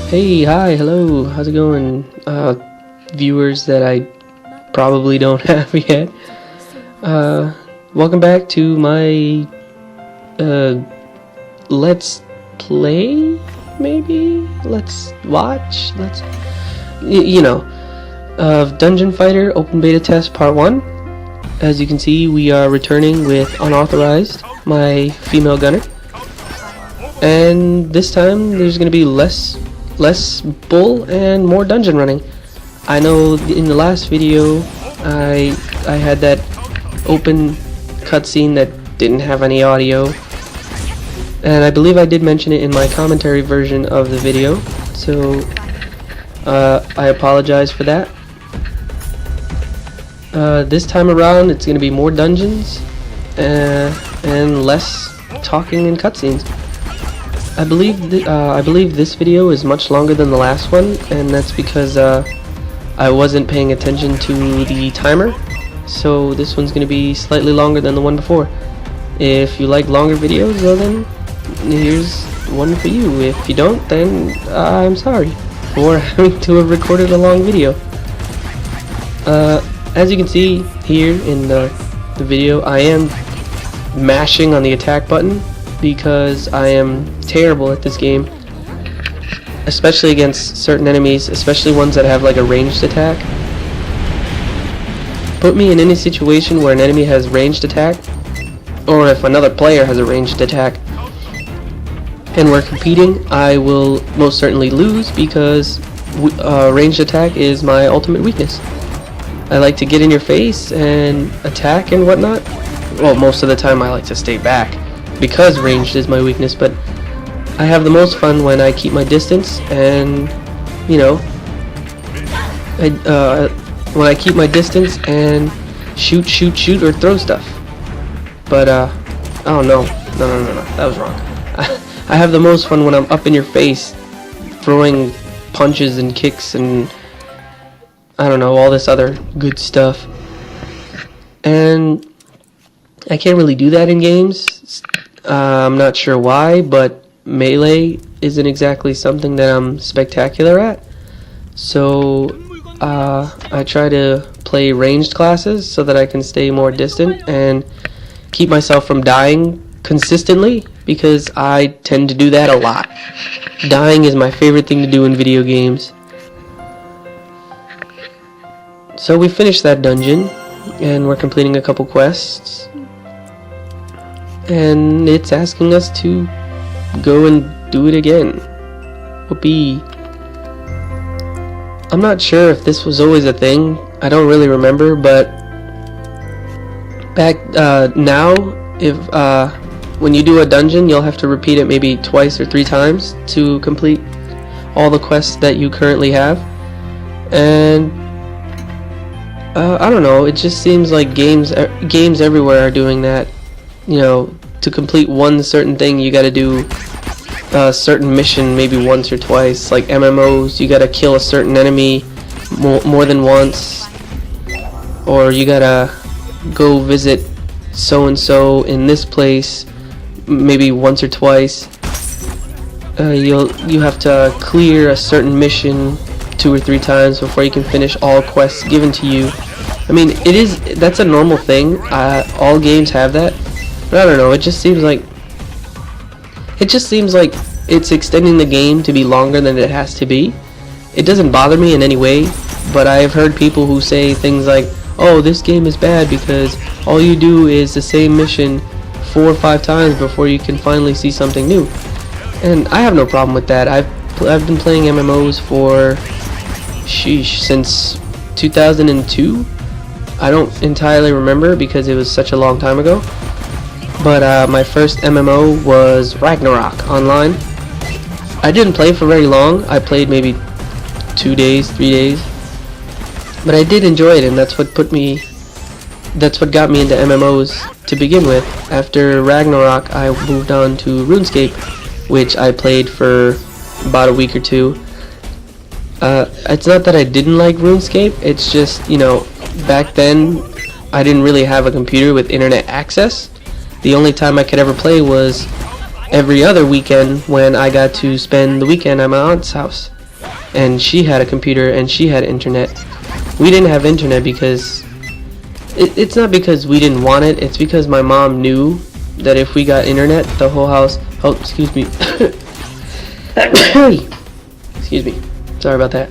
Hey, hi, hello, how's it going, viewers that I probably don't have yet. Welcome back to my, let's play, maybe? Let's watch? Of Dungeon Fighter Open Beta Test Part 1. As you can see, we are returning with Unauthorized, my female gunner. And this time, there's going to be less bull and more dungeon running. I know in the last video I had that open cutscene that didn't have any audio, and I believe I did mention it in my commentary version of the video, so I apologize for that. This time around it's going to be more dungeons and less talking and cutscenes. I believe this video is much longer than the last one, and that's because I wasn't paying attention to the timer. So this one's going to be slightly longer than the one before. If you like longer videos, well then here's one for you. If you don't, then I'm sorry for having to have recorded a long video. As you can see here in the video, I am mashing on the attack button because I am terrible at this game, especially against certain enemies, especially ones that have like a ranged attack. Put me in any situation where an enemy has ranged attack, or if another player has a ranged attack and we're competing, I will most certainly lose because ranged attack is my ultimate weakness. I like to get in your face and attack and whatnot. Well, most of the time I like to stay back because ranged is my weakness, but I have the most fun when I keep my distance and, you know, when I keep my distance and shoot or throw stuff. But oh no, that was wrong. I have the most fun when I'm up in your face throwing punches and kicks and I don't know, all this other good stuff. And I can't really do that in games. I'm not sure why, but melee isn't exactly something that I'm spectacular at. So I try to play ranged classes so that I can stay more distant and keep myself from dying consistently, because I tend to do that a lot. Dying is my favorite thing to do in video games. So we finished that dungeon and we're completing a couple quests. And it's asking us to go and do it again. Whoopee. I'm not sure if this was always a thing. I don't really remember, but back now, if when you do a dungeon, you'll have to repeat it maybe twice or 3 times to complete all the quests that you currently have. And I don't know, it just seems like games everywhere are doing that. You know, to complete one certain thing you gotta do a certain mission maybe once or twice. Like MMOs, you gotta kill a certain enemy more than once, or you gotta go visit so and so in this place maybe once or twice. You have to clear a certain mission 2 or 3 times before you can finish all quests given to you. I mean, that's a normal thing. All games have that. But I don't know, it just seems like it's extending the game to be longer than it has to be. It doesn't bother me in any way, but I've heard people who say things like, oh, this game is bad because all you do is the same mission 4 or 5 times before you can finally see something new. And I have no problem with that. I've been playing MMOs for since 2002. I don't entirely remember because it was such a long time ago. But my first MMO was Ragnarok Online. I didn't play for very long. I played maybe 2 days, 3 days. But I did enjoy it, and that's what got me into MMOs to begin with. After Ragnarok, I moved on to RuneScape, which I played for about a week or 2. It's not that I didn't like RuneScape, it's just, you know, back then I didn't really have a computer with internet access. The only time I could ever play was every other weekend when I got to spend the weekend at my aunt's house. and she had a computer and she had internet. We didn't have internet because it's not because we didn't want it, it's because my mom knew that if we got internet, the whole house, oh, excuse me, excuse me, sorry about that.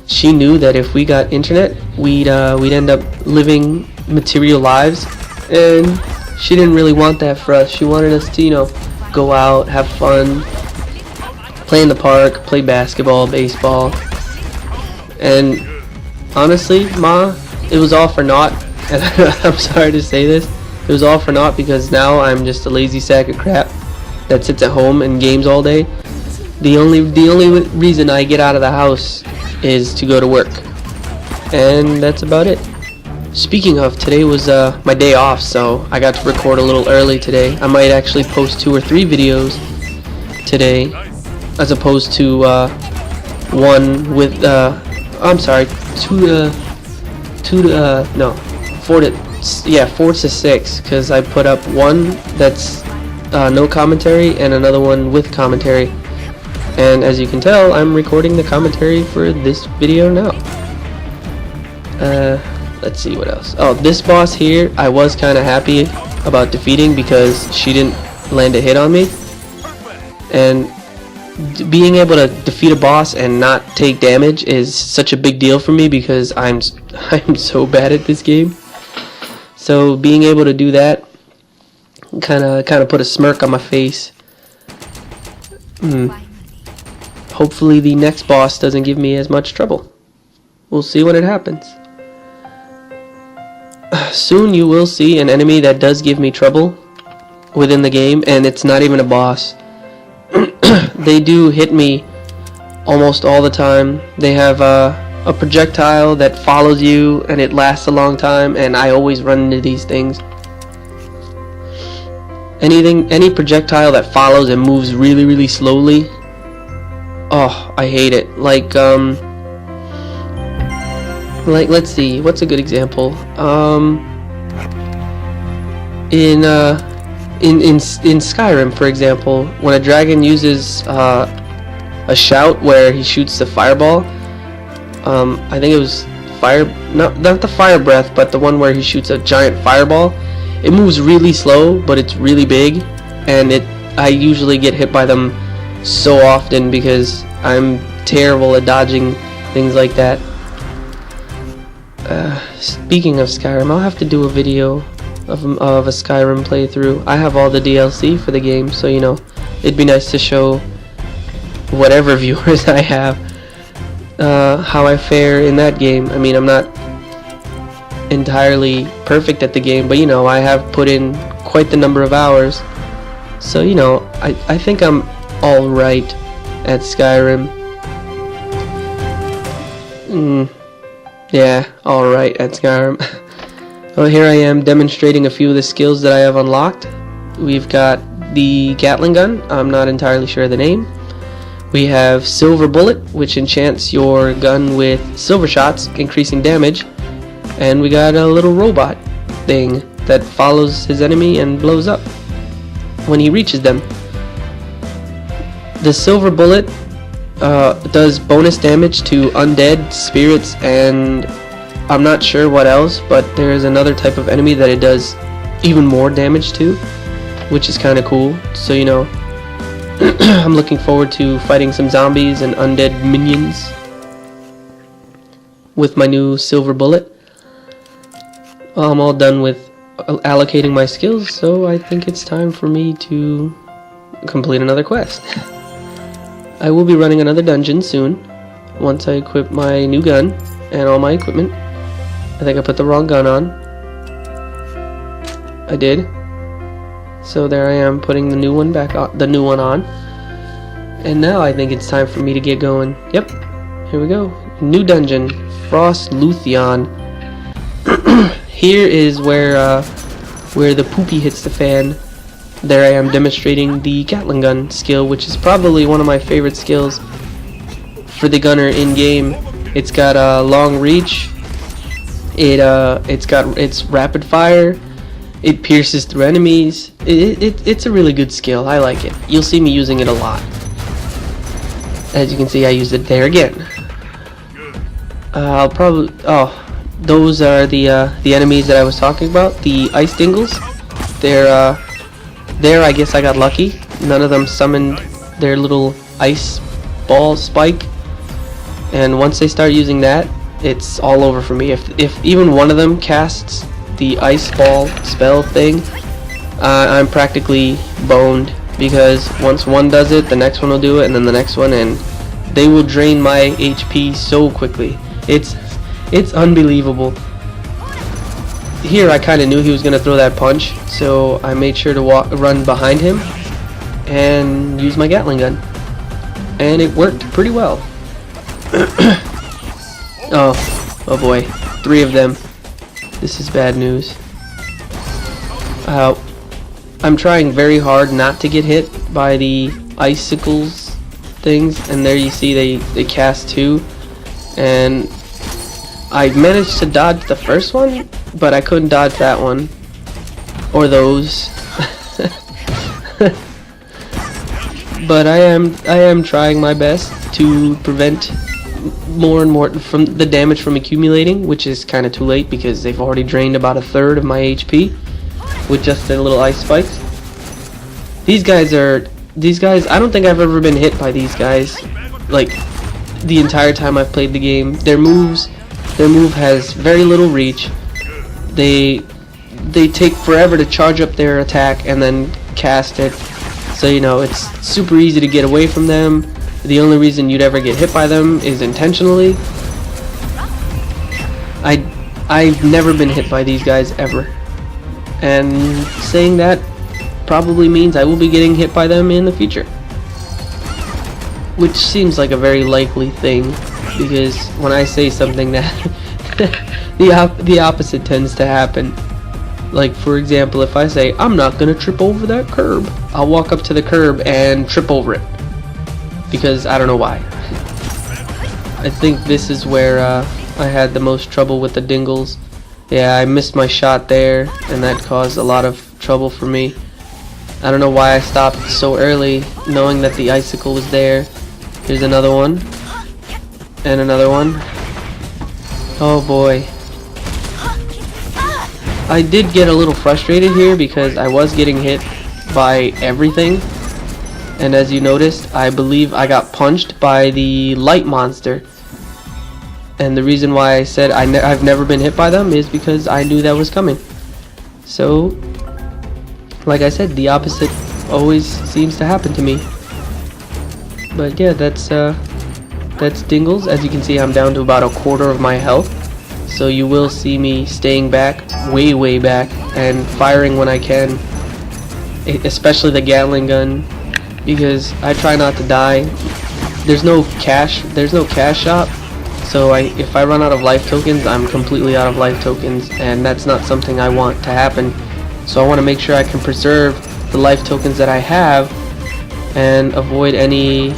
She knew that if we got internet, we'd end up living material lives, and she didn't really want that for us. She wanted us to, you know, go out, have fun, play in the park, play basketball, baseball. And honestly, Ma, it was all for naught. And I'm sorry to say this, it was all for naught because now I'm just a lazy sack of crap that sits at home and games all day. The only reason I get out of the house is to go to work, and that's about it. Speaking of, today was my day off, so I got to record a little early today. I might actually post 2 or 3 videos today, as opposed to one with I'm sorry, 4 to 6, because I put up one that's no commentary and another one with commentary. And as you can tell, I'm recording the commentary for this video now. Let's see what else. Oh, this boss here, I was kind of happy about defeating because she didn't land a hit on me. And being able to defeat a boss and not take damage is such a big deal for me because I'm so bad at this game. So being able to do that kind of put a smirk on my face. Hopefully the next boss doesn't give me as much trouble. We'll see when it happens. Soon you will see an enemy that does give me trouble within the game, and it's not even a boss. They do hit me almost all the time. They have a projectile that follows you and it lasts a long time, and I always run into these things. Any projectile that follows and moves really, really slowly, oh, I hate it. Like let's see, what's a good example? In Skyrim, for example, when a dragon uses a shout where he shoots the fireball, I think it was not the fire breath, but the one where he shoots a giant fireball. It moves really slow, but it's really big, and I usually get hit by them so often because I'm terrible at dodging things like that. Speaking of Skyrim, I'll have to do a video of a Skyrim playthrough. I have all the DLC for the game, so you know, it'd be nice to show whatever viewers I have how I fare in that game. I mean, I'm not entirely perfect at the game, but you know, I have put in quite the number of hours, so you know, I think I'm alright at Skyrim. Yeah, alright at Skyrim. Well, here I am demonstrating a few of the skills that I have unlocked. We've got the Gatling gun, I'm not entirely sure of the name. We have Silver Bullet, which enchants your gun with silver shots, increasing damage. And we got a little robot thing that follows his enemy and blows up when he reaches them. The Silver Bullet does bonus damage to undead, spirits, and I'm not sure what else, but there is another type of enemy that it does even more damage to, which is kind of cool. So you know, I'm looking forward to fighting some zombies and undead minions with my new Silver Bullet. Well, I'm all done with allocating my skills, so I think it's time for me to complete another quest. I will be running another dungeon soon, once I equip my new gun and all my equipment. I think I put the wrong gun on. I did. So there I am, putting the new one back on, and now I think it's time for me to get going. Yep, here we go. New dungeon, Frost Luthien. Here is where the poopy hits the fan. There I am demonstrating the Gatling gun skill, which is probably one of my favorite skills for the gunner in game. It's got a long reach. It's rapid fire. It pierces through enemies. It's a really good skill. I like it. You'll see me using it a lot. As you can see, I used it there again. I'll probably... Oh, those are the enemies that I was talking about. The ice dingles. They're, there I guess I got lucky. None of them summoned their little ice ball spike. And once they start using that, it's all over for me. If even one of them casts the ice ball spell thing, I'm practically boned, because once one does it, the next one will do it, and then the next one, and they will drain my HP so quickly. It's unbelievable. Here I kind of knew he was gonna throw that punch, so I made sure to run behind him and use my Gatling gun, and it worked pretty well. Oh boy, 3 of them. This is bad news. I'm trying very hard not to get hit by the icicles things, and there you see they cast 2, and I managed to dodge the first one, but I couldn't dodge that one or those. But I am trying my best to prevent more and more from the damage from accumulating, which is kind of too late because they've already drained about 1/3 of my HP with just their little ice spikes. These guys, I don't think I've ever been hit by these guys, like, the entire time I've played the game. Their move has very little reach. They take forever to charge up their attack and then cast it. So, you know, it's super easy to get away from them. The only reason you'd ever get hit by them is intentionally. I've never been hit by these guys ever. And saying that probably means I will be getting hit by them in the future. Which seems like a very likely thing, because when I say something that the opposite tends to happen. Like, for example, if I say, I'm not gonna trip over that curb, I'll walk up to the curb and trip over it. Because I don't know why. I think this is where I had the most trouble with the dingles. Yeah, I missed my shot there, and that caused a lot of trouble for me. I don't know why I stopped so early, knowing that the icicle was there. Here's another one. And another one. Oh boy. I did get a little frustrated here because I was getting hit by everything. And as you noticed, I believe I got punched by the light monster. And the reason why I said I've never been hit by them is because I knew that was coming. So, like I said, the opposite always seems to happen to me. But yeah, that's Dingles. As you can see, I'm down to about 1/4 of my health. So you will see me staying back, way back, and firing when I can. Especially the Gatling gun, because I try not to die. There's no cash shop, so if I run out of life tokens, I'm completely out of life tokens, and that's not something I want to happen. So I want to make sure I can preserve the life tokens that I have and avoid any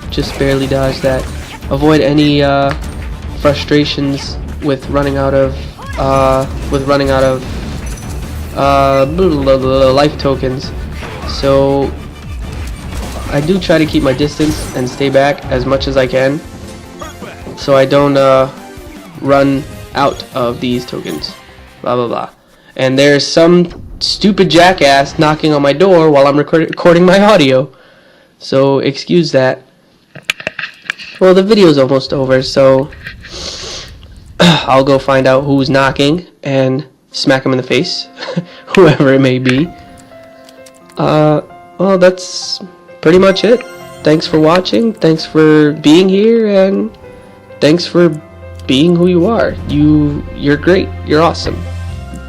just barely dodged that. Avoid any frustrations with running out of life tokens. So I do try to keep my distance and stay back as much as I can, so I don't run out of these tokens. Blah blah blah. And there's some stupid jackass knocking on my door while I'm recording my audio, so excuse that. Well, the video's almost over, so I'll go find out who's knocking and smack him in the face, whoever it may be. Well, that's pretty much it. Thanks for watching, thanks for being here, and thanks for being who you are. You're great, you're awesome.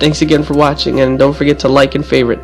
Thanks again for watching, and don't forget to like and favorite.